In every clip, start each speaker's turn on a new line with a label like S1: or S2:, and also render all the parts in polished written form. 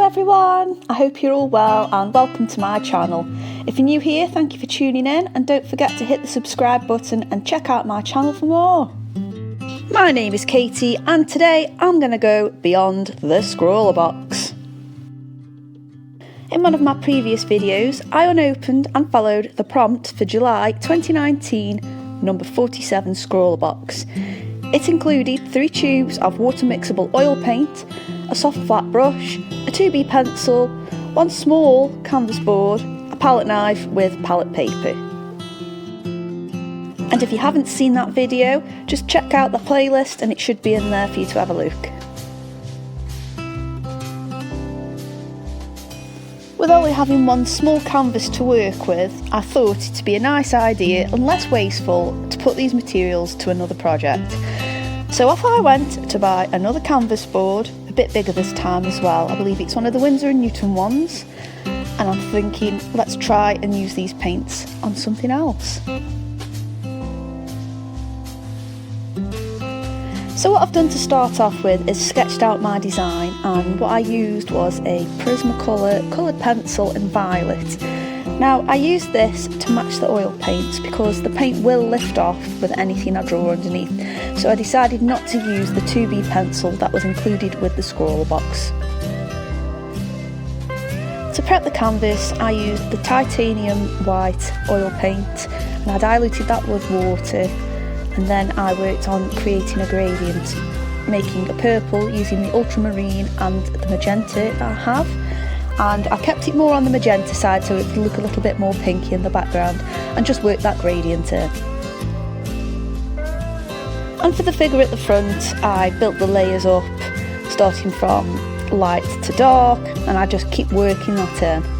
S1: everyone, I hope you're all well and welcome to my channel. If you're new here, thank you for tuning in and don't forget to hit the subscribe button and check out my channel for more. My name is Katie and today I'm going to go beyond the SCRAWLRBOX. In one of my previous videos, I unopened and followed the prompt for July 2019 number 47 SCRAWLRBOX. It included 3 tubes of water mixable oil paint, a soft flat brush, a 2B pencil, 1 small canvas board, a palette knife with palette paper. And if you haven't seen that video, just check out the playlist and it should be in there for you to have a look. With only having 1 small canvas to work with, I thought it'd be a nice idea and less wasteful to put these materials to another project. So off I went to buy another canvas board, a bit bigger this time as well. I believe it's one of the Winsor & Newton ones, and I'm thinking let's try and use these paints on something else. So what I've done to start off with is sketched out my design, and what I used was a Prismacolor coloured pencil in violet. Now I used this to match the oil paint because the paint will lift off with anything I draw underneath, so I decided not to use the 2B pencil that was included with the SCRAWLRBOX. To prep the canvas I used the titanium white oil paint and I diluted that with water, and then I worked on creating a gradient, making a purple using the ultramarine and the magenta that I have. And I kept it more on the magenta side so it would look a little bit more pinky in the background, and just worked that gradient in. And for the figure at the front I built the layers up starting from light to dark, and I just keep working that in.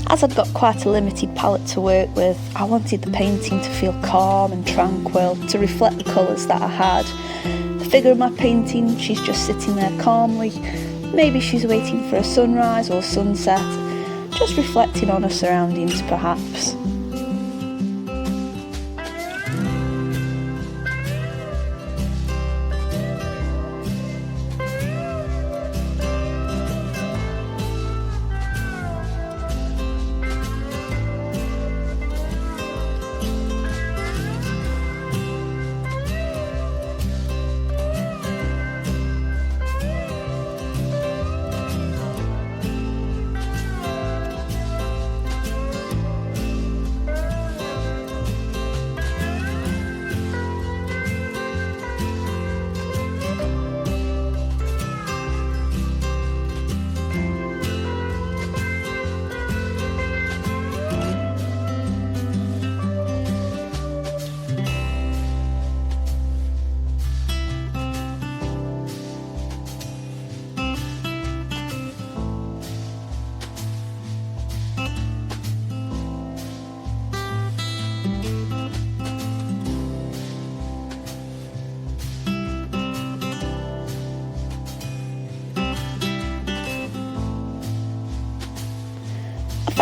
S1: As I'd got quite a limited palette to work with, I wanted the painting to feel calm and tranquil, to reflect the colours that I had. The figure of my painting, she's just sitting there calmly. Maybe she's waiting for a sunrise or sunset, just reflecting on her surroundings perhaps.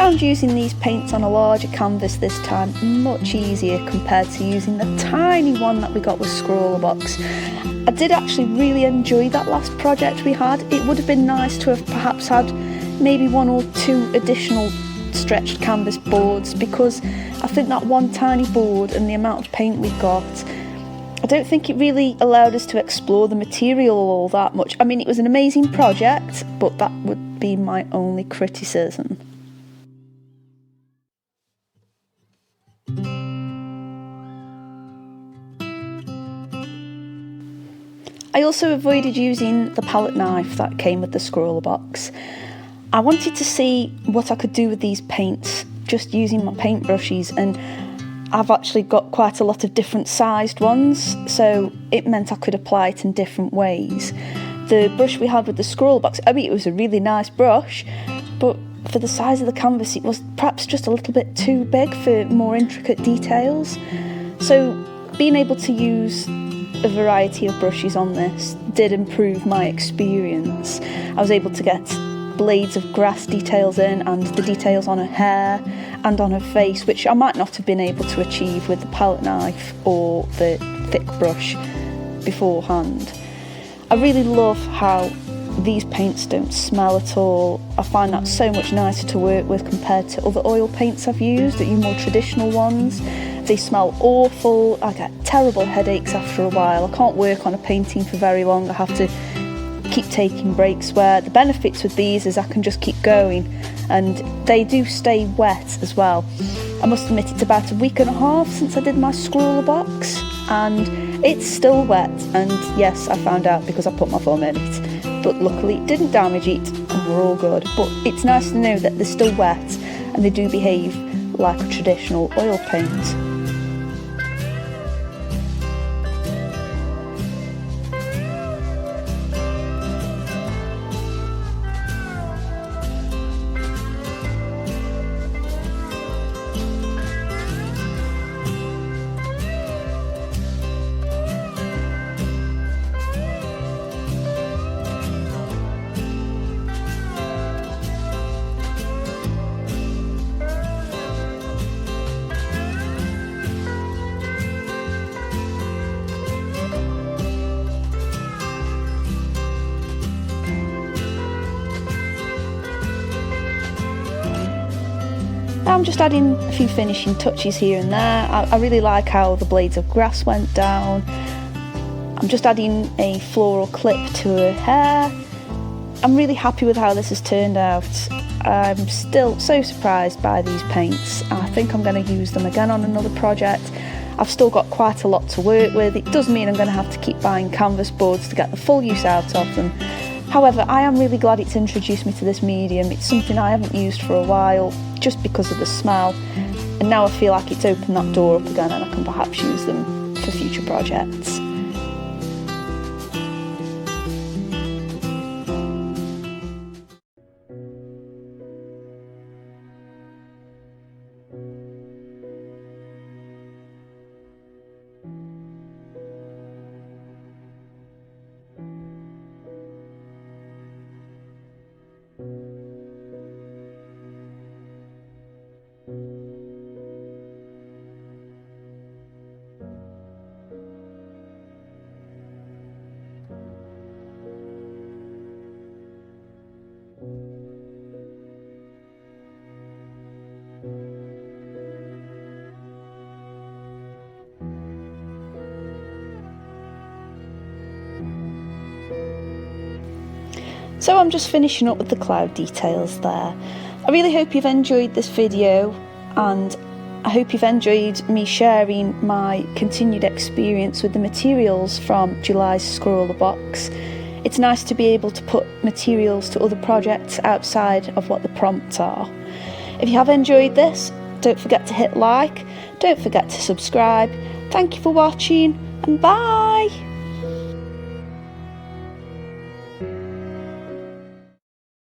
S1: found using these paints on a larger canvas this time much easier compared to using the tiny one that we got with SCRAWLRBOX. I did actually really enjoy that last project we had. It would have been nice to have perhaps had maybe 1 or 2 additional stretched canvas boards, because I think that one tiny board and the amount of paint we got, I don't think it really allowed us to explore the material all that much. I mean, it was an amazing project, but that would be my only criticism. I also avoided using the palette knife that came with the SCRAWLRBOX. I wanted to see what I could do with these paints just using my paintbrushes, and I've actually got quite a lot of different sized ones, so it meant I could apply it in different ways. The brush we had with the SCRAWLRBOX, I mean, it was a really nice brush, but for the size of the canvas it was perhaps just a little bit too big for more intricate details. So being able to use a variety of brushes on this did improve my experience. I was able to get blades of grass details in, and the details on her hair and on her face, which I might not have been able to achieve with the palette knife or the thick brush beforehand. I really love how these paints don't smell at all. I find that so much nicer to work with compared to other oil paints I've used, the more traditional ones. They smell awful, I get terrible headaches after a while. I can't work on a painting for very long, I have to keep taking breaks, where the benefits with these is I can just keep going, and they do stay wet as well. I must admit it's about a week and a half since I did my SCRAWLRBOX and it's still wet, and yes, I found out because I put my thumb in it, but luckily it didn't damage it and we're all good. But it's nice to know that they're still wet and they do behave like a traditional oil paint. I'm just adding a few finishing touches here and there. I really like how the blades of grass went down. I'm just adding a floral clip to her hair. I'm really happy with how this has turned out. I'm still so surprised by these paints. I think I'm going to use them again on another project. I've still got quite a lot to work with. It does mean I'm going to have to keep buying canvas boards to get the full use out of them. However, I am really glad it's introduced me to this medium. It's something I haven't used for a while, just because of the smell, and now I feel like it's opened that door up again and I can perhaps use them for future projects. So I'm just finishing up with the cloud details there. I really hope you've enjoyed this video, and I hope you've enjoyed me sharing my continued experience with the materials from July's SCRAWLRBOX. It's nice to be able to put materials to other projects outside of what the prompts are. If you have enjoyed this, don't forget to hit like, don't forget to subscribe. Thank you for watching, and bye!